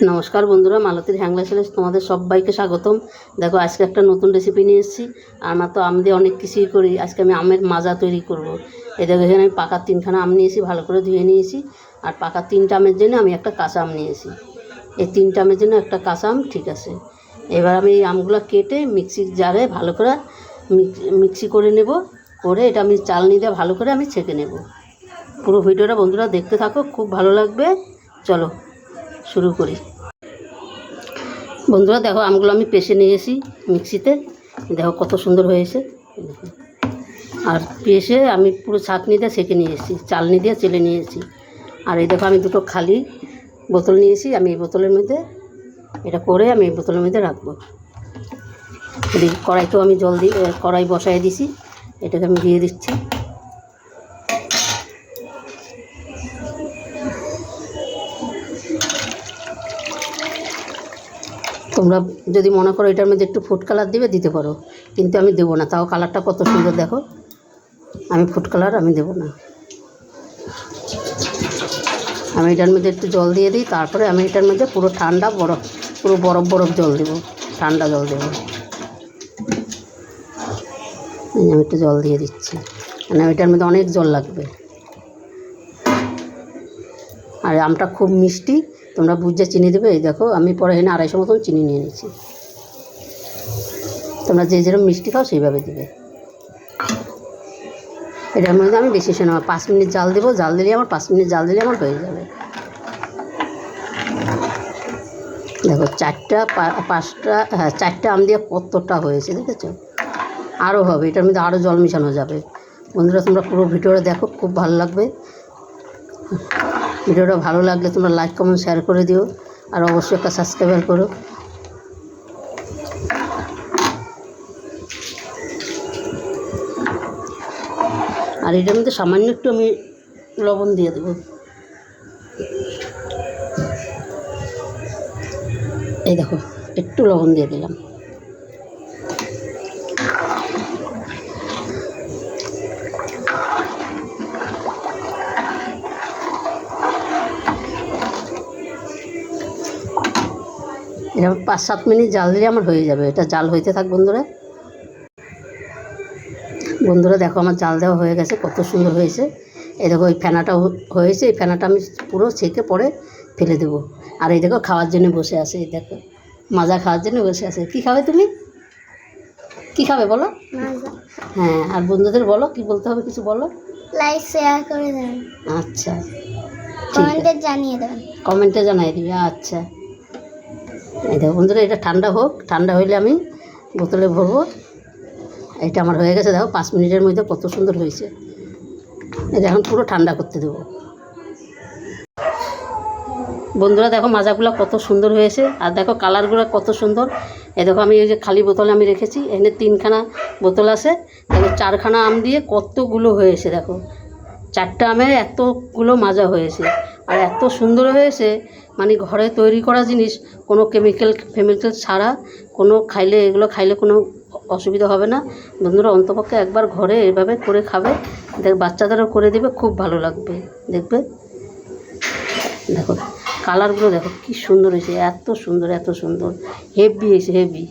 নমস্কার বন্ধুরা, মালতীর হ্যাংলা চ্যানেলে তোমাদের সবাইকে স্বাগতম। দেখো আজকে একটা নতুন রেসিপি নিয়ে এসেছি। আমরা তো আম দিয়ে অনেক কিছুই করি, আজকে আমি আমের মাজা তৈরি করব। এই দেখো এখানে আমি পাকা 3খানা আম নিয়েছি, ভালো করে ধুয়ে নিয়েছি। আর পাকা 3টা আমের জন্য আমি একটা কাঁচা আম নিয়েছি। এই 3টা আমের জন্য একটা কাঁচা আম ঠিক আছে। এবার আমি এই আমগুলো কেটে মিক্সির জারে ভালো করে মিক্সি করে নেব। করে এটা আমি চালনি দিয়ে ভালো করে আমি ছেঁকে নেব। পুরো ভিডিওটা বন্ধুরা দেখতে থাকো, খুব ভালো লাগবে। চলো শুরু করি। বন্ধুরা দেখো আমগুলো আমি পেষে নিয়েছি মিক্সিতে, দেখো কত সুন্দর হয়েছে। আর পেষে আমি পুরো ছাঁকনি দিয়ে ছেঁকে নিয়েছি, চালনি দিয়ে চেলে নিয়েছি। আর এই দেখো আমি দুটো খালি বোতল নিয়েছি, আমি এই বোতলের মধ্যে এটা করে আমি এই বোতলের মধ্যে রাখবো। কড়াইতেও আমি জল দিয়ে কড়াই বসাই দিছি, এটাকে আমি দিয়ে দিচ্ছি। তোমরা যদি মনে করো এটার মধ্যে একটু ফুড কালার দিতে পারো, কিন্তু আমি দেবো না। তাও কালারটা কত সুন্দর দেখো, আমি ফুড কালার আমি দেবো না। আমি এটার মধ্যে একটু জল দিয়ে দিই, তারপরে আমি এটার মধ্যে পুরো ঠান্ডা বরফ, পুরো বরফ জল দেবো, ঠান্ডা জল দেবো। আমি একটু জল দিয়ে দিচ্ছি, মানে এটার মধ্যে অনেক জল লাগবে। আর আমটা খুব মিষ্টি, তোমরা বুঝে চিনি দেবে। এই দেখো আমি পরে এনে 250 মতন চিনি নিয়ে নিচ্ছি। তোমরা যে যেরকম মিষ্টি খাও সেইভাবে দেবে। এটার মধ্যে আমি বেশি সময় 5 মিনিট জাল দেবো, জাল দিলে আমার 5 মিনিট জাল দিলে আমার হয়ে যাবে। দেখো 4টা আম দিয়ে কতটা হয়েছে দেখেছো। আরও হবে, এটার মধ্যে আরও জল মিশানো যাবে। বন্ধুরা তোমরা পুরো ভিডিওটা দেখো, খুব ভালো লাগবে। ভিডিওটা ভালো লাগলে তোমরা লাইক কমেন্ট শেয়ার করে দিও, আর অবশ্যই একটা সাবস্ক্রাইব করো। আর এটার মধ্যে সামান্য একটু আমি লবণ দিয়ে দেবো। এই দেখো একটু লবণ দিয়ে দিলাম। এটা 5-7 মিনিট জাল দিলে আমার হয়ে যাবে। এটা জাল হইতে থাক বন্ধুরা। দেখো আমার জাল দেওয়া হয়ে গেছে, কত সুন্দর হয়েছে। এই দেখো এই ফেনাটা হয়েছে, এই ফেনাটা আমি পুরো ছেঁকে পরে ফেলে দেবো। আর এই দেখো খাওয়ার জন্য বসে আছে, এই দেখো মাজা খাওয়ার জন্য বসে আছে। কী খাবে তুমি, কী খাবে বলো? হ্যাঁ, আর বন্ধুদের বলো কি বলতে হবে, কিছু বলো। লাইক শেয়ার করে দেবেন, আচ্ছা কমেন্টে জানিয়ে দেবেন, কমেন্টে জানিয়ে দিবে। আচ্ছা এই দেখো বন্ধুরা, এটা ঠান্ডা হোক, ঠান্ডা হইলে আমি বোতলে ভরবো। এটা আমার হয়ে গেছে, দেখো 5 মিনিটের মধ্যে কত সুন্দর হয়েছে। এটা এখন পুরো ঠান্ডা করতে দেবো। বন্ধুরা দেখো মাজাগুলো কত সুন্দর হয়েছে, আর দেখো কালারগুলো কত সুন্দর। এই দেখো আমি এই যে খালি বোতলে আমি রেখেছি, এখানে 3খানা বোতল আছে। দেখো 4খানা আম দিয়ে কতগুলো হয়েছে। দেখো 4টা আমে এতগুলো মাজা হয়েছে, আর এত সুন্দর হয়েছে। মানে ঘরে তৈরি করা জিনিস, কোনো কেমিক্যাল ছাড়া। এগুলো খাইলে কোনো অসুবিধা হবে না। বন্ধুরা অন্তপক্ষে একবার ঘরে এভাবে করে খাবে, দেখ বাচ্চাদেরও করে দিবে, খুব ভালো লাগবে দেখবে। দেখো কালারগুলো দেখো কি সুন্দর হয়েছে, এত সুন্দর হেভি হয়েছে, হেভি।